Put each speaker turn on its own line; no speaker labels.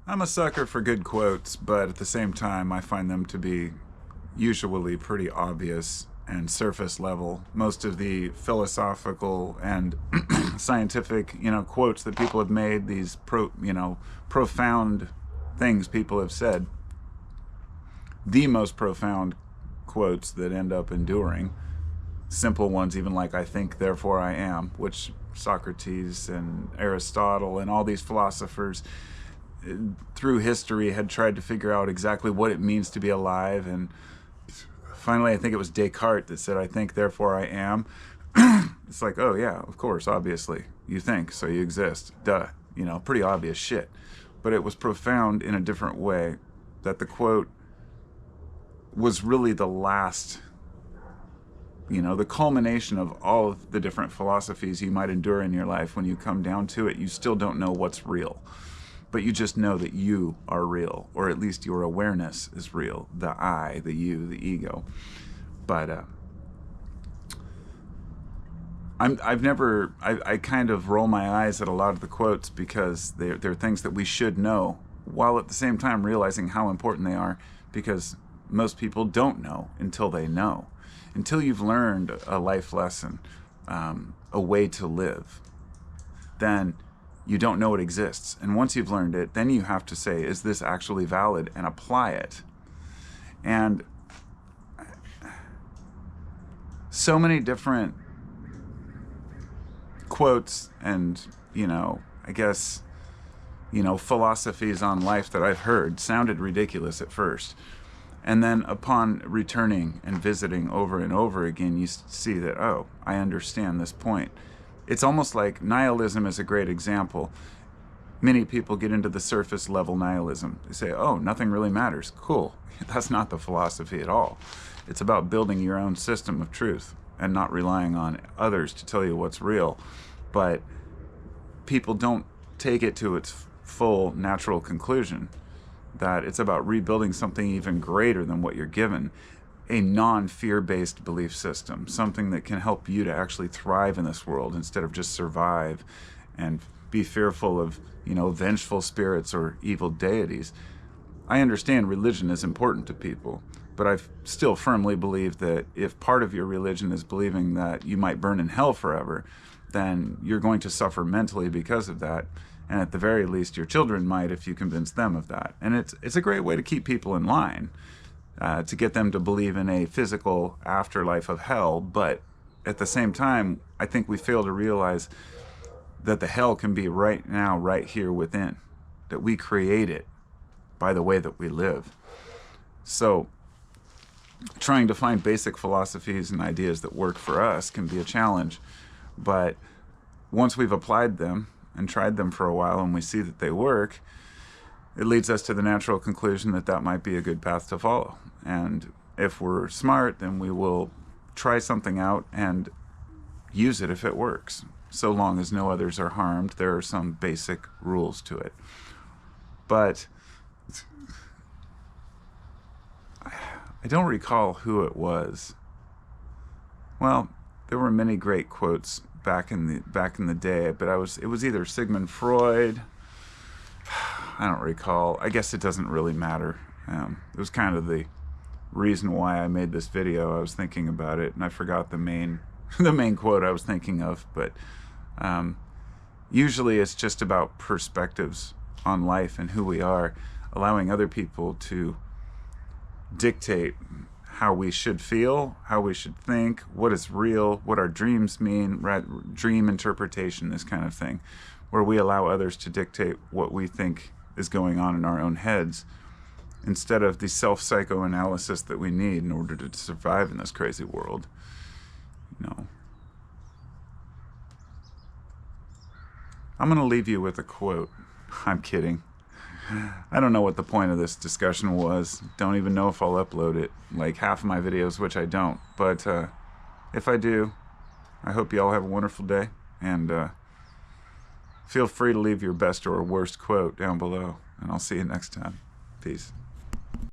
I'm a sucker for good quotes, but at the same time, I find them to be usually pretty obvious and surface level. Most of the philosophical and scientific, quotes that people have made, these profound things people have said, the most profound quotes that end up enduring, simple ones even like I think, therefore I am, which Socrates and Aristotle and all these philosophers through history had tried to figure out exactly what it means to be alive. And finally, I think it was Descartes that said, I think, therefore I am. It's like, oh yeah, of course, obviously. You think, so you exist. Duh. Pretty obvious shit. But it was profound in a different way, that the quote was really the last, the culmination of all of the different philosophies you might endure in your life. When you come down to it, you still don't know what's real. But you just know that you are real, or at least your awareness is real. The I, the you, the ego. But I kind of roll my eyes at a lot of the quotes because they're things that we should know, while at the same time realizing how important they are, because most people don't know until they know. Until you've learned a life lesson, a way to live, then you don't know it exists. And once you've learned it, then you have to say, is this actually valid, and apply it. And so many different quotes and, I guess, philosophies on life that I've heard sounded ridiculous at first. And then upon returning and visiting over and over again, you see that, oh, I understand this point. It's almost like nihilism is a great example. Many people get into the surface level nihilism. They say, oh, nothing really matters. Cool. That's not the philosophy at all. It's about building your own system of truth and not relying on others to tell you what's real. But people don't take it to its full natural conclusion, that it's about rebuilding something even greater than what you're given. A non-fear-based belief system, something that can help you to actually thrive in this world instead of just survive and be fearful of, vengeful spirits or evil deities. I understand religion is important to people, but I still firmly believe that if part of your religion is believing that you might burn in hell forever, then you're going to suffer mentally because of that. And at the very least, your children might if you convince them of that. And it's a great way to keep people in line. To get them to believe in a physical afterlife of hell. But at the same time, I think we fail to realize that the hell can be right now, right here within, that we create it by the way that we live. So trying to find basic philosophies and ideas that work for us can be a challenge. But once we've applied them and tried them for a while and we see that they work, it leads us to the natural conclusion that that might be a good path to follow. And if we're smart, then we will try something out and use it if it works. So long as no others are harmed, there are some basic rules to it. But I don't recall who it was. Well, there were many great quotes back in the day, but it was either Sigmund Freud. I don't recall. I guess it doesn't really matter. It was kind of the reason why I made this video. I was thinking about it, and I forgot the main quote I was thinking of. But usually it's just about perspectives on life and who we are, allowing other people to dictate how we should feel, how we should think, what is real, what our dreams mean, dream interpretation, this kind of thing, where we allow others to dictate what we think is going on in our own heads, instead of the self-psychoanalysis that we need in order to survive in this crazy world. I'm going to leave you with a quote. I'm kidding. I don't know what the point of this discussion was. Don't even know if I'll upload it, like half of my videos, which I don't. But if I do, I hope you all have a wonderful day, and feel free to leave your best or worst quote down below, and I'll see you next time. Peace.